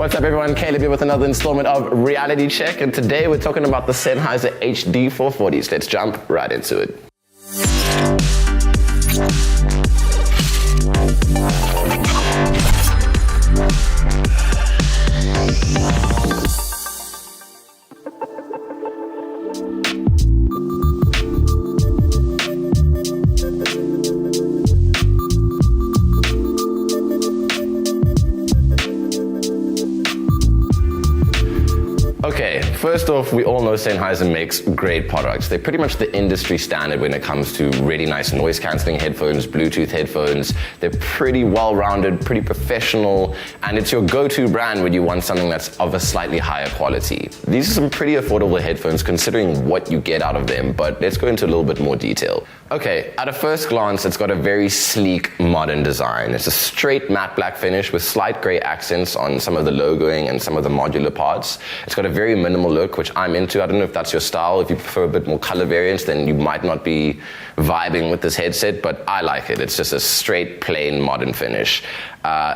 What's up everyone, Caleb here with another installment of Reality Check, and today we're talking about the Sennheiser HD 440s. Let's jump right into it. Okay, first off, we all know Sennheiser makes great products. They're pretty much the industry standard when it comes to really nice noise cancelling headphones, Bluetooth headphones. They're pretty well-rounded, pretty professional, and it's your go-to brand when you want something that's of a slightly higher quality. These are some pretty affordable headphones considering what you get out of them, but let's go into a little bit more detail. Okay, at a first glance, it's got a very sleek, modern design. It's a straight matte black finish with slight gray accents on some of the logoing and some of the modular parts. It's got a very minimal look, which I'm into. I don't know if that's your style. If you prefer a bit more color variance, then you might not be vibing with this headset, but I like it. It's just a straight, plain, modern finish.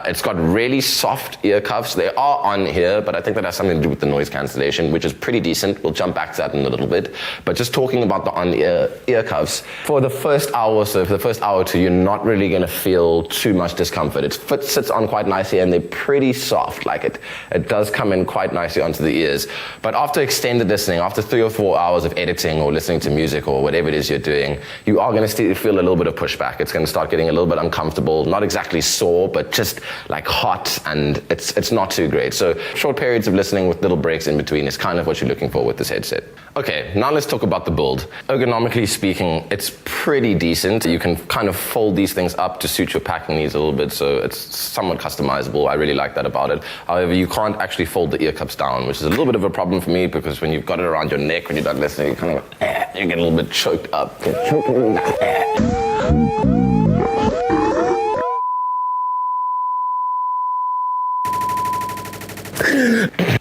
It's got really soft ear cuffs. They are on here, but I think that has something to do with the noise cancellation, which is pretty decent. We'll jump back to that in a little bit. But just talking about the on-ear cuffs, for the first hour or so, for the first hour or two, you're not really going to feel too much discomfort. It sits on quite nicely, and they're pretty soft. Like it does come in quite nicely onto the ears. But after extended listening, after 3 or 4 hours of editing or listening to music or whatever it is you're doing, you are going to feel a little bit of pushback. It's going to start getting a little bit uncomfortable, not exactly sore, but just like hot, and it's not too great. So short periods of listening with little breaks in between is kind of what you're looking for with this headset. Okay, now let's talk about the build. Ergonomically speaking, it's pretty decent. You can kind of fold these things up to suit your packing needs a little bit, so it's somewhat customizable. I really like that about it. However, you can't actually fold the ear cups down, which is a little bit of a problem for me, because when you've got it around your neck when you're done listening, you kind of you get a little bit choked up.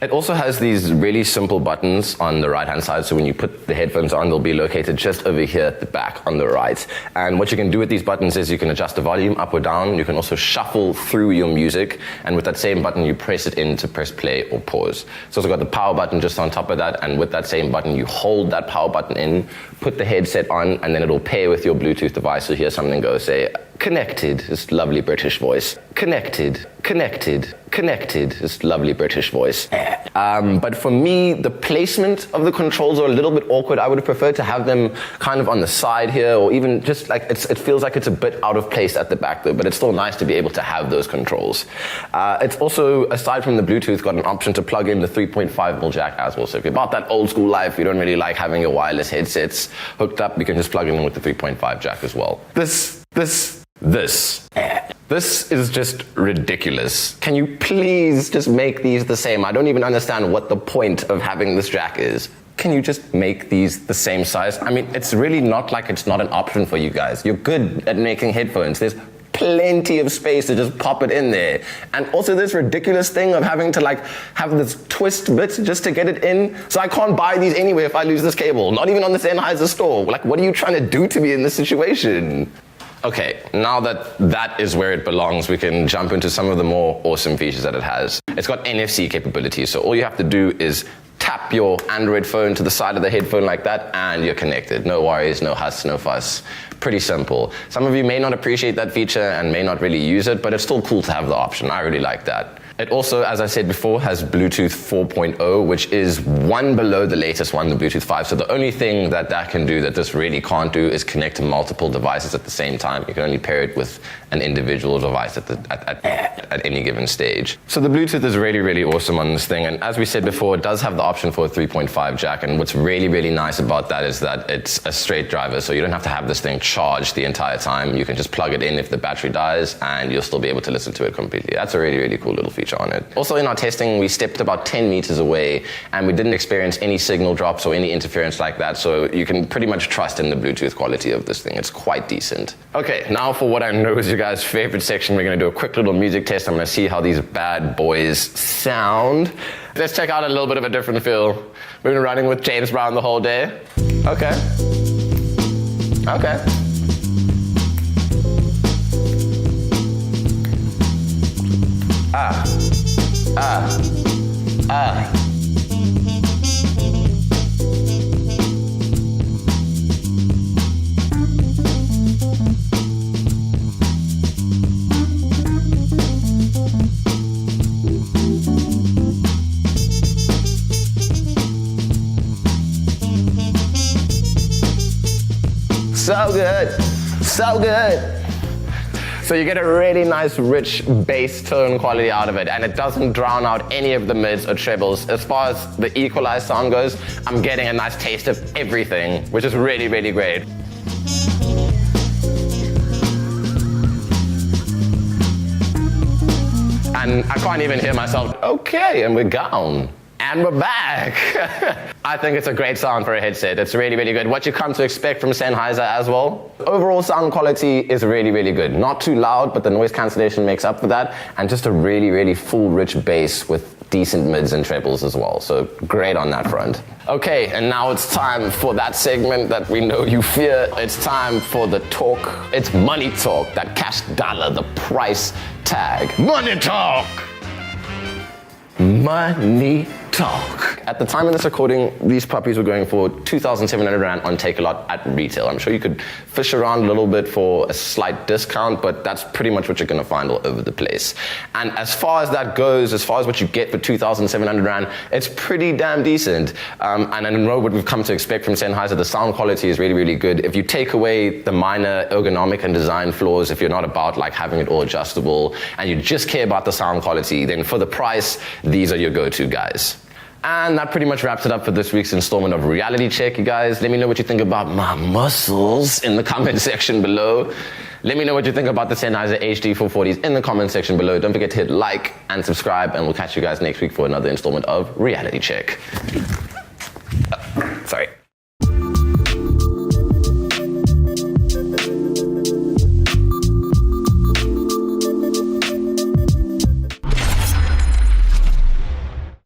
It also has these really simple buttons on the right-hand side, so when you put the headphones on, they'll be located just over here at the back on the right. And what you can do with these buttons is you can adjust the volume up or down. You can also shuffle through your music, and with that same button, you press it in to press play or pause. It's also got the power button just on top of that, and with that same button, you hold that power button in, put the headset on, and then it'll pair with your Bluetooth device. You'll hear something go, say, connected, this lovely British voice. Connected, connected, connected, this lovely British voice. But for me, the placement of the controls are a little bit awkward. I would have preferred to have them kind of on the side here, or even just like, it feels like it's a bit out of place at the back though, but it's still nice to be able to have those controls. It's also, aside from the Bluetooth, got an option to plug in the 3.5mm jack as well. So if you're about that old school life, you don't really like having your wireless headsets hooked up, you can just plug it in with the 3.5 jack as well. This is just ridiculous. Can you please just make these the same? I don't even understand what the point of having this jack is. Can you just make these the same size? I mean, it's really not like it's not an option for you guys. You're good at making headphones. There's plenty of space to just pop it in there. And also this ridiculous thing of having to like have this twist bit just to get it in. So I can't buy these anyway if I lose this cable. Not even on the Sennheiser store. Like, what are you trying to do to me in this situation? Okay, now that that is where it belongs, we can jump into some of the more awesome features that it has. It's got NFC capability, so all you have to do is tap your Android phone to the side of the headphone like that, and you're connected. No worries, no huss, no fuss. Pretty simple. Some of you may not appreciate that feature and may not really use it, but it's still cool to have the option. I really like that. It also, as I said before, has Bluetooth 4.0, which is one below the latest one, the Bluetooth 5. So the only thing that can do that this really can't do is connect to multiple devices at the same time. You can only pair it with an individual device at any given stage. So the Bluetooth is really, really awesome on this thing. And as we said before, it does have the option for a 3.5 jack. And what's really, really nice about that is that it's a straight driver. So you don't have to have this thing charged the entire time. You can just plug it in if the battery dies, and you'll still be able to listen to it completely. That's a really, really cool little feature on it. Also, in our testing, we stepped about 10 meters away, and we didn't experience any signal drops or any interference like that. So you can pretty much trust in the Bluetooth quality of this thing. It's quite decent. Okay, now for what I know is your guys' favorite section. We're going to do a quick little music test. I'm going to see how these bad boys sound. Let's check out a little bit of a different feel. We've been running with James Brown the whole day. Okay. Okay. Ah. So good, so good. So you get a really nice, rich bass tone quality out of it, and it doesn't drown out any of the mids or trebles. As far as the equalized sound goes, I'm getting a nice taste of everything, which is really, really great. And I can't even hear myself. Okay, and we're gone. And we're back. I think it's a great sound for a headset. It's really, really good. What you come to expect from Sennheiser as well. Overall sound quality is really, really good. Not too loud, but the noise cancellation makes up for that. And just a really, really full, rich bass with decent mids and trebles as well. So great on that front. Okay, and now it's time for that segment that we know you fear. It's time for the talk. It's money talk, that cash dollar, the price tag. Money talk! Money talk. At the time of this recording, these puppies were going for 2,700 Rand on Takealot at retail. I'm sure you could fish around a little bit for a slight discount, but that's pretty much what you're going to find all over the place. And as far as that goes, as far as what you get for 2,700 Rand, it's pretty damn decent. And I know what we've come to expect from Sennheiser. The sound quality is really, really good. If you take away the minor ergonomic and design flaws, if you're not about like having it all adjustable, and you just care about the sound quality, then for the price, these are your go-to guys. And that pretty much wraps it up for this week's installment of Reality Check, you guys. Let me know what you think about my muscles in the comment section below. Let me know what you think about the Sennheiser HD 440s in the comment section below. Don't forget to hit like and subscribe, and we'll catch you guys next week for another installment of Reality Check.